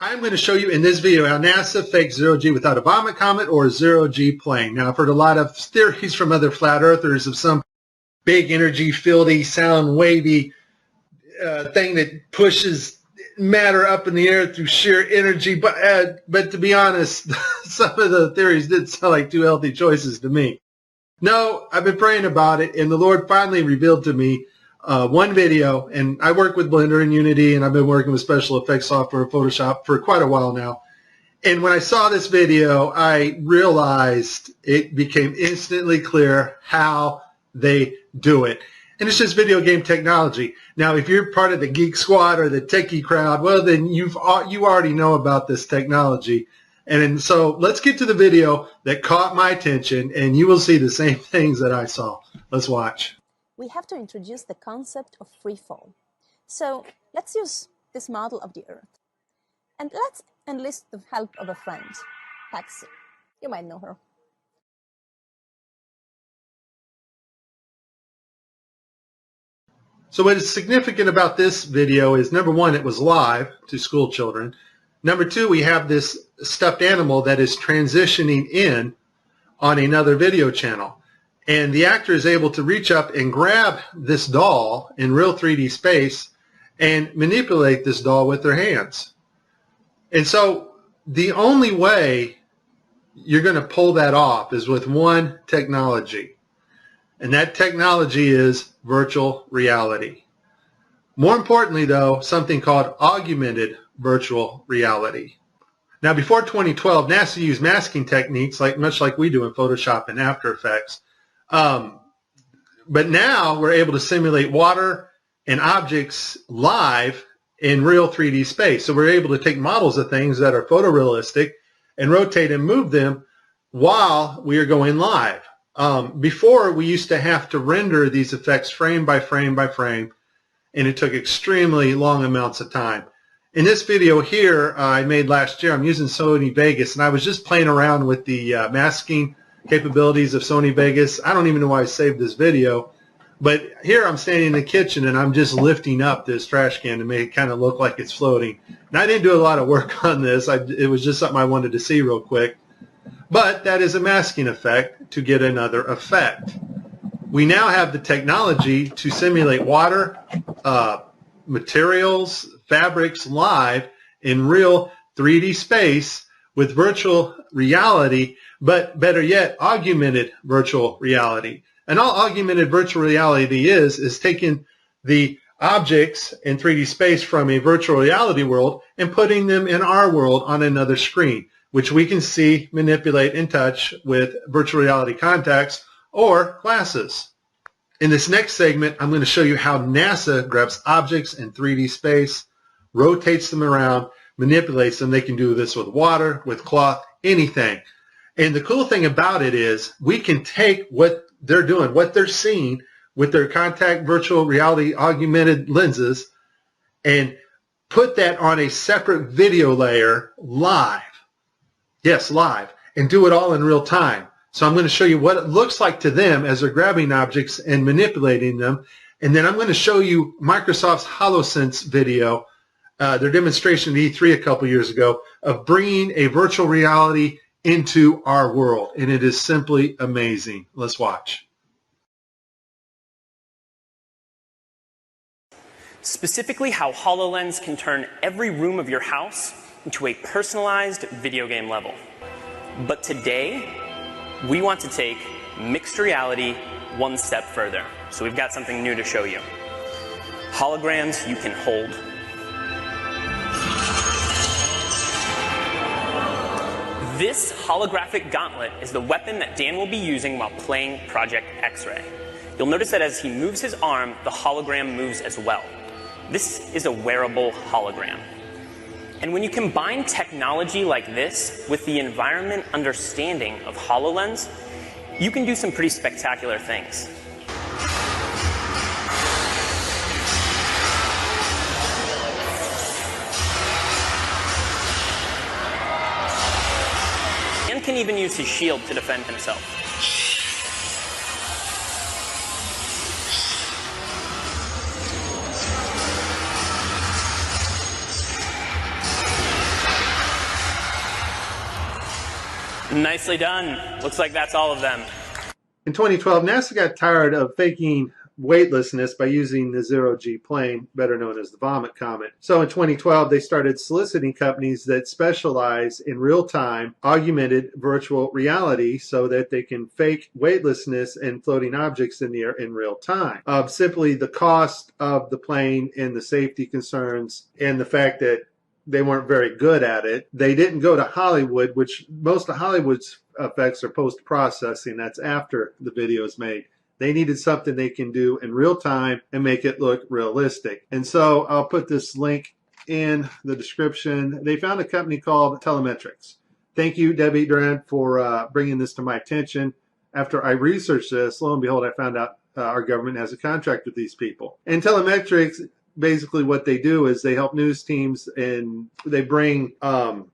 I'm going to show you in this video how NASA faked zero-G without a vomit comet or a zero-G plane. Now, I've heard a lot of theories from other flat earthers of some big energy, fieldy, sound wavy thing that pushes matter up in the air through sheer energy. But to be honest, some of the theories did sound like two healthy choices to me. No, I've been praying about it, and the Lord finally revealed to me one video, and I work with Blender and Unity, and I've been working with special effects software, Photoshop, for quite a while now. And when I saw this video, I realized it became instantly clear how they do it. And it's just video game technology. Now, if you're part of the geek squad or the techie crowd, well, then you already know about this technology. And so let's get to the video that caught my attention, and you will see the same things that I saw. Let's watch. We have to introduce the concept of free fall. So let's use this model of the Earth. And let's enlist the help of a friend, Paxi. You might know her. So what is significant about this video is, number one, it was live to school children. Number two, we have this stuffed animal that is transitioning in on another video channel. And the actor is able to reach up and grab this doll in real 3D space and manipulate this doll with their hands. And so the only way you're going to pull that off is with one technology. And that technology is virtual reality. More importantly, though, something called augmented virtual reality. Now, before 2012, NASA used masking techniques much like we do in Photoshop and After Effects. But now we're able to simulate water and objects live in real 3D space. So we're able to take models of things that are photorealistic and rotate and move them while we are going live. Before, we used to have to render these effects frame by frame by frame, and it took extremely long amounts of time. In this video here I made last year, I'm using Sony Vegas, and I was just playing around with the masking capabilities of Sony Vegas. I don't even know why I saved this video, but here I'm standing in the kitchen and I'm just lifting up this trash can to make it kind of look like it's floating. And I didn't do a lot of work on this. It was just something I wanted to see real quick. But that is a masking effect to get another effect. We now have the technology to simulate water, materials, fabrics live in real 3D space with virtual reality, but better yet, augmented virtual reality. And all augmented virtual reality is taking the objects in 3D space from a virtual reality world and putting them in our world on another screen, which we can see, manipulate, and touch with virtual reality contacts or glasses. In this next segment, I'm going to show you how NASA grabs objects in 3D space, rotates them around, manipulates them. They can do this with water, with cloth, anything. And the cool thing about it is we can take what they're doing, what they're seeing with their contact virtual reality augmented lenses, and put that on a separate video layer live. Yes, live. And do it all in real time. So I'm going to show you what it looks like to them as they're grabbing objects and manipulating them. And then I'm going to show you Microsoft's HoloSense video, their demonstration at E3 a couple years ago, of bringing a virtual reality into our world. And it is simply amazing. Let's watch. Specifically, how HoloLens can turn every room of your house into a personalized video game level. But today, we want to take mixed reality one step further. So we've got something new to show you. Holograms you can hold. This holographic gauntlet is the weapon that Dan will be using while playing Project X-Ray. You'll notice that as he moves his arm, the hologram moves as well. This is a wearable hologram. And when you combine technology like this with the environment understanding of HoloLens, you can do some pretty spectacular things. And can even use his shield to defend himself. Nicely done. Looks like that's all of them. In 2012, NASA got tired of faking weightlessness by using the zero-G plane, better known as the Vomit Comet. So in 2012, they started soliciting companies that specialize in real-time augmented virtual reality so that they can fake weightlessness and floating objects in the air in real time. Simply the cost of the plane and the safety concerns and the fact that they weren't very good at it. They didn't go to Hollywood, which most of Hollywood's effects are post-processing. That's after the video is made. They needed something they can do in real time and make it look realistic. And so I'll put this link in the description. They found a company called Telemetrics. Thank you, Debbie Durant, for bringing this to my attention. After I researched this, lo and behold, I found out our government has a contract with these people. And Telemetrics, basically what they do is they help news teams and they bring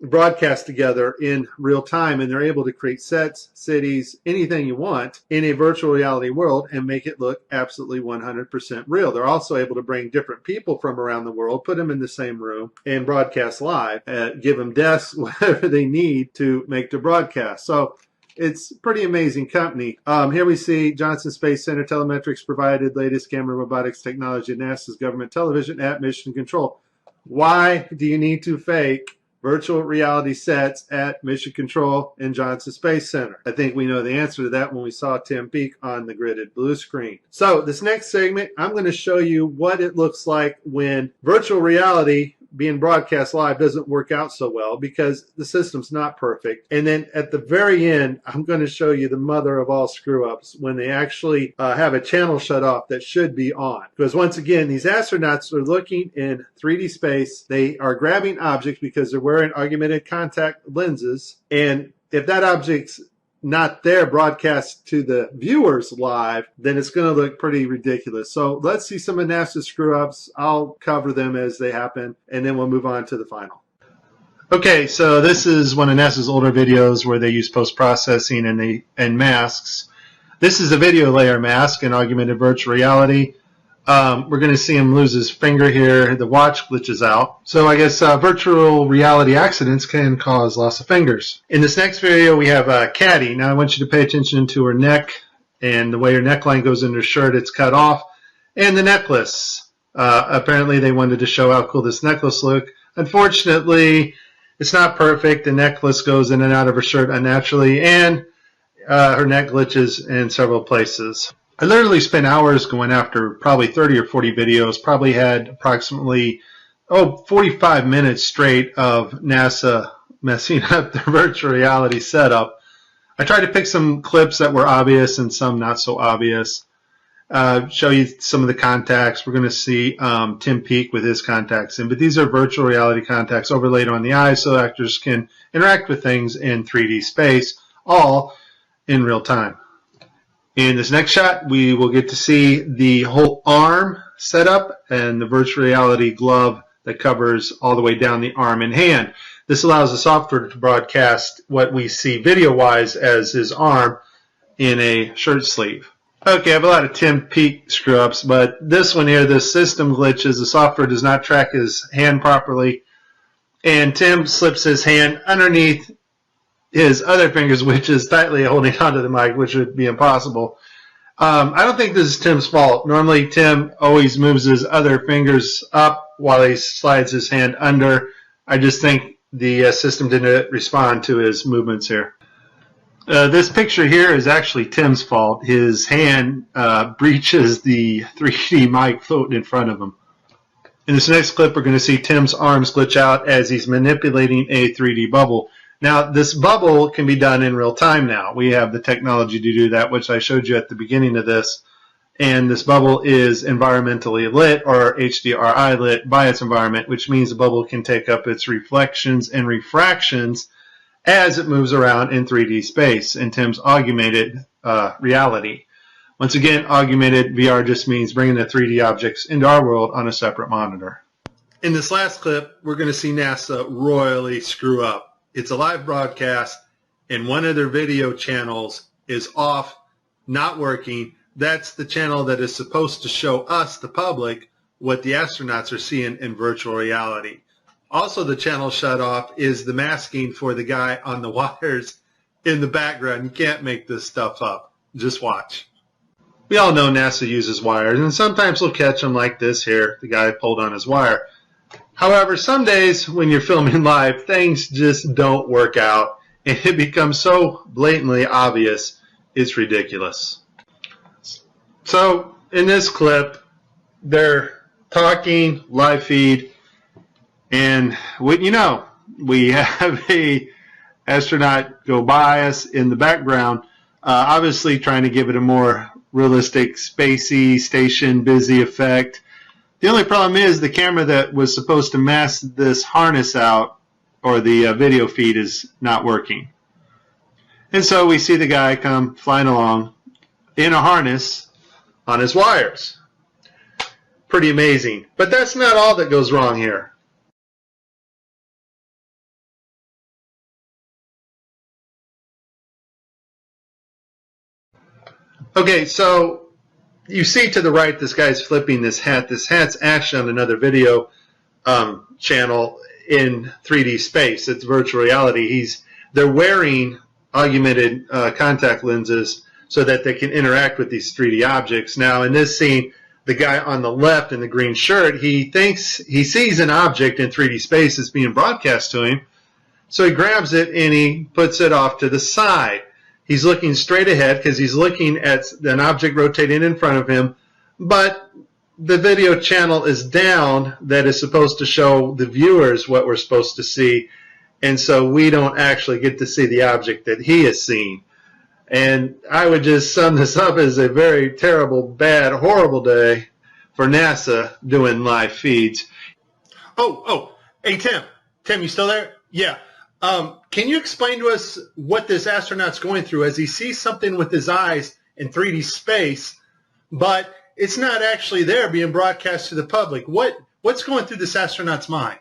broadcasts together in real time, and they're able to create sets, cities, anything you want in a virtual reality world and make it look absolutely 100% real. They're also able to bring different people from around the world, put them in the same room and broadcast live, give them desks, whatever they need to make the broadcast. So it's a pretty amazing company. Here we see Johnson Space Center. Telemetrics provided latest camera robotics technology at NASA's government television at Mission Control. Why do you need to fake virtual reality sets at Mission Control and Johnson Space Center? I think we know the answer to that when we saw Tim Peake on the gridded blue screen. So this next segment, I'm going to show you what it looks like when virtual reality being broadcast live doesn't work out so well because the system's not perfect. And then at the very end, I'm going to show you the mother of all screw-ups when they actually have a channel shut off that should be on. Because once again, these astronauts are looking in 3D space. They are grabbing objects because they're wearing augmented contact lenses. And if that object's not there broadcast to the viewers live, then it's going to look pretty ridiculous. So let's see some of NASA's screw-ups. I'll cover them as they happen, and then we'll move on to the final. Okay, so this is one of NASA's older videos where they use post-processing and masks. This is a video layer mask in augmented virtual reality. We're going to see him lose his finger here. The watch glitches out. So I guess virtual reality accidents can cause loss of fingers. In this next video, we have Caddy. Now I want you to pay attention to her neck and the way her neckline goes into her shirt. It's cut off. And the necklace. Apparently they wanted to show how cool this necklace looked. Unfortunately, it's not perfect. The necklace goes in and out of her shirt unnaturally, and her neck glitches in several places. I literally spent hours going after probably 30 or 40 videos, probably had approximately 45 minutes straight of NASA messing up their virtual reality setup. I tried to pick some clips that were obvious and some not so obvious. Show you some of the contacts. We're going to see Tim Peake with his contacts in, but these are virtual reality contacts overlaid on the eyes so actors can interact with things in 3D space, all in real time. In this next shot, we will get to see the whole arm setup and the virtual reality glove that covers all the way down the arm and hand. This allows the software to broadcast what we see video-wise as his arm in a shirt sleeve. Okay, I have a lot of Tim Peake screw-ups, but this one here, the system glitches. The software does not track his hand properly, and Tim slips his hand underneath his other fingers, which is tightly holding onto the mic, which would be impossible. I don't think this is Tim's fault. Normally, Tim always moves his other fingers up while he slides his hand under. I just think the system didn't respond to his movements here. This picture here is actually Tim's fault. His hand breaches the 3D mic floating in front of him. In this next clip, we're going to see Tim's arms glitch out as he's manipulating a 3D bubble. Now, this bubble can be done in real time now. We have the technology to do that, which I showed you at the beginning of this. And this bubble is environmentally lit, or HDRI lit, by its environment, which means the bubble can take up its reflections and refractions as it moves around in 3D space in Tim's augmented reality. Once again, augmented VR just means bringing the 3D objects into our world on a separate monitor. In this last clip, we're going to see NASA royally screw up. It's a live broadcast, and one of their video channels is off, not working. That's the channel that is supposed to show us, the public, what the astronauts are seeing in virtual reality. Also, the channel shut off is the masking for the guy on the wires in the background. You can't make this stuff up. Just watch. We all know NASA uses wires, and sometimes they'll catch them like this here. The guy pulled on his wire. However, some days when you're filming live, things just don't work out, and it becomes so blatantly obvious, it's ridiculous. So, in this clip, they're talking, live feed, and we have a astronaut go by us in the background, obviously trying to give it a more realistic, spacey, station busy effect. The only problem is the camera that was supposed to mask this harness out, or the video feed, is not working. And so we see the guy come flying along in a harness on his wires. Pretty amazing. But that's not all that goes wrong here. Okay, so you see to the right, this guy's flipping this hat. This hat's actually on another video channel in 3D space. It's virtual reality. They're wearing augmented contact lenses so that they can interact with these 3D objects. Now, in this scene, the guy on the left in the green shirt, he thinks he sees an object in 3D space that's being broadcast to him. So he grabs it and he puts it off to the side. He's looking straight ahead because he's looking at an object rotating in front of him, but the video channel is down that is supposed to show the viewers what we're supposed to see, and so we don't actually get to see the object that he is seeing. And I would just sum this up as a very terrible, bad, horrible day for NASA doing live feeds. Hey, Tim, you still there? Yeah. Can you explain to us what this astronaut's going through as he sees something with his eyes in 3D space, but it's not actually there being broadcast to the public? What's going through this astronaut's mind?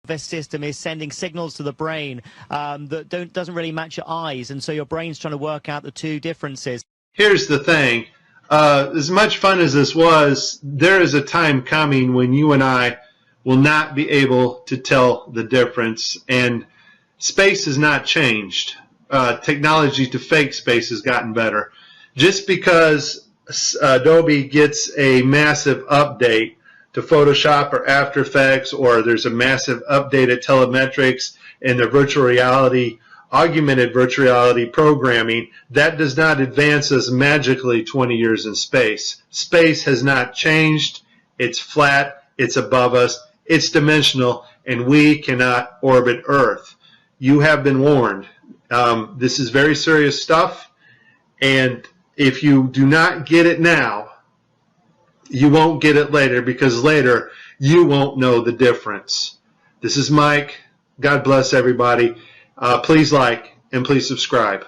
This system is sending signals to the brain that doesn't really match your eyes, and so your brain's trying to work out the two differences. Here's the thing. As much fun as this was, there is a time coming when you and I will not be able to tell the difference, and space has not changed. Technology to fake space has gotten better. Just because Adobe gets a massive update to Photoshop or After Effects, or there's a massive update at telemetrics and the virtual reality, augmented virtual reality programming, that does not advance us magically 20 years in space. Space has not changed. It's flat. It's above us. It's dimensional, and we cannot orbit Earth. You have been warned. This is very serious stuff, and if you do not get it now, you won't get it later, because later you won't know the difference. This is Mike. God bless everybody. Please like and please subscribe.